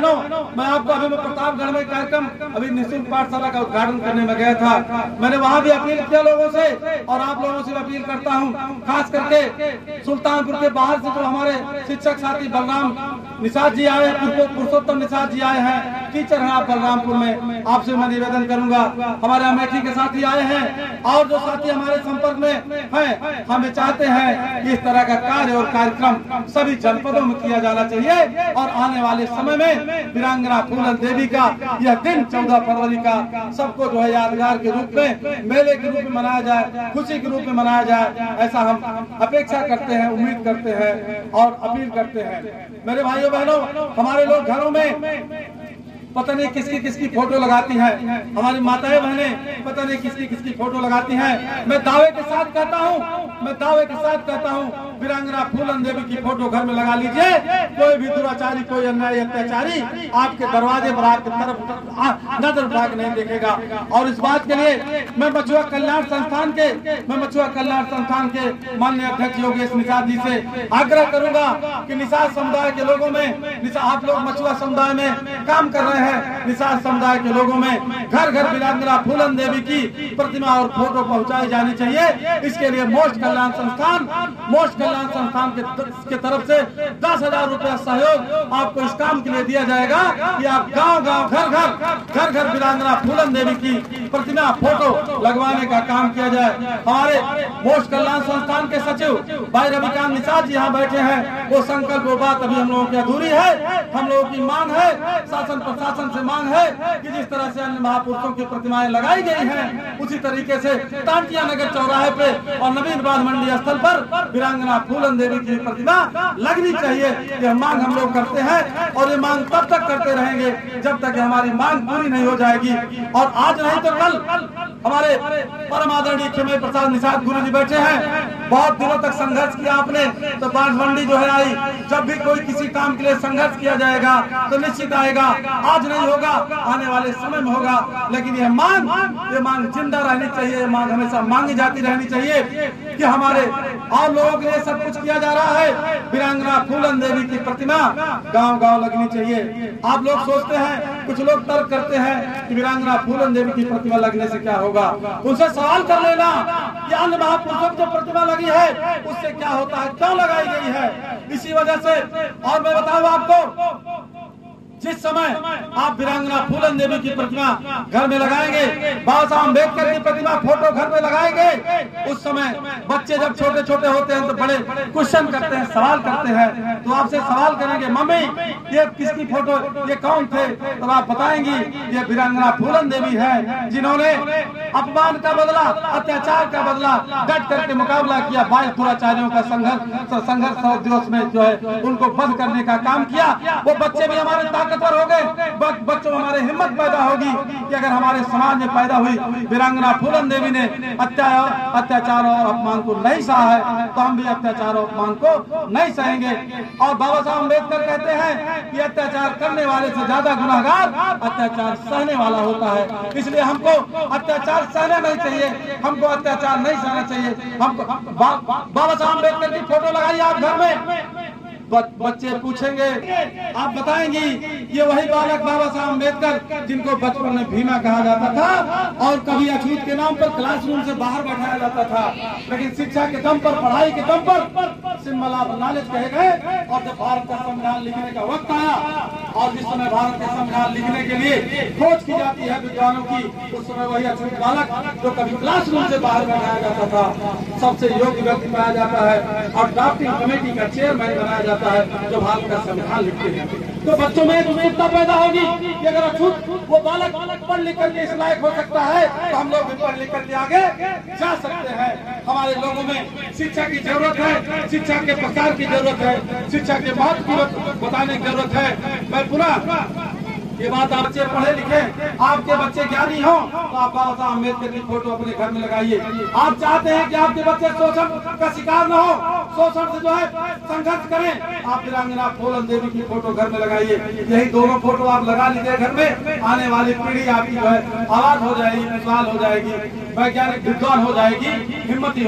बहनों, मैं आपको अभी मैं प्रतापगढ़ में कार्यक्रम अभी निःशुल्क पाठशाला का उद्घाटन करने में गया था। मैंने वहाँ भी अपील किया लोगों से, और आप लोगों से अपील करता हूँ, खास करके सुल्तानपुर के बाहर से जो हमारे शिक्षक साथी बलराम निषाद जी आए, पुरुषोत्तम निषाद जी आए हैं, टीचर हैं आप बलरामपुर में, आपसे मैं निवेदन करूंगा, हमारे अमेठी के साथी आए हैं और जो साथी हमारे संपर्क में हैं, हमें चाहते हैं कि इस तरह का कार्य और कार्यक्रम सभी जनपदों में किया जाना चाहिए, और आने वाले समय में वीरांगना फूलन देवी का यह दिन 14 फरवरी का सबको जो है यादगार के रूप में, मेले के रूप में मनाया जाए, खुशी के रूप में मनाया जाए, ऐसा हम अपेक्षा करते हैं, उम्मीद करते हैं और अपील करते हैं। मेरे भाइयों बहनों, हमारे लोग घरों में पता नहीं किसकी किसकी फोटो लगाती हैं, हमारी माताएं बहनें पता नहीं किसकी किसकी फोटो लगाती हैं। मैं दावे के साथ कहता हूं, वीरांगना फूलन देवी की फोटो घर में लगा लीजिए। कोई भी दुराचारी, कोई अन्याय अत्याचारी आपके दरवाजे पर आपकी तरफ नजर उठा के नहीं देखेगा। और इस बात के लिए मैं मछुआ कल्याण संस्थान के माननीय अध्यक्ष योगेश निषाद जी से आग्रह करूंगा कि निषाद समुदाय के लोगों में, आप लोग मछुआ समुदाय में काम कर रहे हैं, निषाद समुदाय के लोगों में घर घर वीरांगना फूलन देवी की प्रतिमा और फोटो पहुंचाई जानी चाहिए। इसके लिए मोक्ष कल्याण संस्थान के तरफ से 10,000 रुपया सहयोग आपको इस काम के लिए दिया जाएगा कि आप गांव-गांव, घर घर वीरांगना फूलन देवी की प्रतिमा, फोटो लगवाने का काम किया जाए। हमारे मोक्ष कल्याण संस्थान के सचिव भाई रविकांत निषाद जी यहाँ बैठे हैं, वो संकल्प, वो बात अभी हम लोगों की अधूरी है। हम लोगों की मांग है, शासन प्रशासन से मांग है कि जिस तरह से अन्य महापुरुषों की प्रतिमाएं लगाई गई हैं, उसी तरीके से तांतिया नगर चौराहे पे और नवीन बाद मंडी स्थल पर वीरांगना फूलन देवी की प्रतिमा लगनी चाहिए। यह मांग हम लोग करते हैं, और ये मांग तब तक करते रहेंगे जब तक हमारी मांग पूरी नहीं हो जाएगी। और आज नहीं तो कल हमारे परम आदरणीय खेमे प्रसाद निषाद गुरु जी बैठे हैं। बहुत दिनों तक संघर्ष किया आपने, तो बाढ़ मंडी जो है आई। जब भी कोई किसी काम के लिए संघर्ष किया जाएगा तो निश्चित आएगा, आज नहीं होगा, आने वाले समय में होगा। लेकिन ये मांग जिंदा रहनी चाहिए, ये मांग हमेशा मांगी जाती रहनी चाहिए कि हमारे और लोगों के लिए सब कुछ किया जा रहा है। वीरांगना फूलन देवी की प्रतिमा गांव-गांव लगनी चाहिए। आप लोग सोचते हैं, कुछ लोग तर्क करते हैं कि वीरांगना फूलन देवी की प्रतिमा लगने से क्या होगा। उनसे सवाल कर लेना कि अन्य महापुरुषों की जो प्रतिमा लगी है उससे क्या होता है, क्यों लगाई गई है। इसी वजह से, और मैं बताऊं आपको, जिस समय आप वीरांगना फूलन देवी की प्रतिमा घर में लगाएंगे, बाबा साहब अम्बेडकर की प्रतिमा फोटो घर में लगाएंगे, उस समय बच्चे जब छोटे छोटे होते हैं तो बड़े क्वेश्चन करते हैं, सवाल करते हैं। तो आपसे सवाल करेंगे, मम्मी ये किसकी फोटो, ये कौन थे, तो आप बताएंगी ये वीरांगना फूलन देवी है, जिन्होंने अपमान का बदला, अत्याचार का बदला डट करके मुकाबला किया। 22 दुराचारियों का संघर्ष दिवस में जो है उनको बंद करने का काम किया। वो बच्चे भी हमारे ताकतवर हो गए, बच्चों में हमारे हिम्मत पैदा होगी कि अगर हमारे समाज में पैदा हुई वीरांगना फूलन देवी ने अत्याचार और अपमान को नहीं सहा है, तो हम भी अत्याचार और अपमान को नहीं सहेंगे। और बाबा साहब अम्बेडकर कहते हैं कि अत्याचार करने वाले से ज्यादा गुनाहगार अत्याचार सहने वाला होता है। इसलिए हमको अत्याचार सहना नहीं चाहिए, हमको अत्याचार नहीं सहना चाहिए। हमको बाबा साहब अम्बेडकर की फोटो लगाइए आप घर में, बच्चे पूछेंगे, आप बताएंगी ये वही बालक बाबा साहब अम्बेडकर जिनको बचपन में भीमा कहा जाता था और कभी अछूत के नाम पर क्लासरूम से बाहर बैठाया जाता था, लेकिन शिक्षा के दम पर, पढ़ाई के दम पर सिंबल ऑफ नॉलेज कहे गए। और जब भारत का संविधान लिखने का वक्त आया, और जिस समय भारत का संविधान लिखने के लिए खोज की जाती है विद्वानों की, उस समय वही अछूत बालक जो कभी क्लासरूम से बाहर बैठाया जाता था सबसे योग्य व्यक्ति पाया जाता है और ड्राफ्टिंग कमेटी का चेयरमैन बनाया जाता है जो भारत का संविधान लिखते हैं। तो बच्चों में एक उत्सुकता पैदा होगी कि अगर अछूत वो बालक पढ़ लिख करके इस लायक हो सकता है तो हम लोग भी पढ़ लिख करके आगे जा सकते हैं। हमारे लोगों में शिक्षा की जरूरत है, शिक्षा के प्रसार की जरूरत है, शिक्षा के महत्व की बताने की जरूरत है। मैं पुनः ये बात, आप बच्चे पढ़े लिखे, आपके बच्चे ज्ञानी हो तो आप बाबा साहब अम्बेडकर की फोटो अपने घर में लगाइए। आप चाहते हैं कि आपके बच्चे शोषण का शिकार न हो, शोषण से जो है संघर्ष करें, आप वीरांगना फूलन देवी की फोटो घर में लगाइए। यही दोनों फोटो आप लगा लीजिए घर में, आने वाली पीढ़ी आपकी जो है आवाज हो जाएगी, विशाल हो जाएगी, वैज्ञानिक विद्वान हो जाएगी, हिम्मती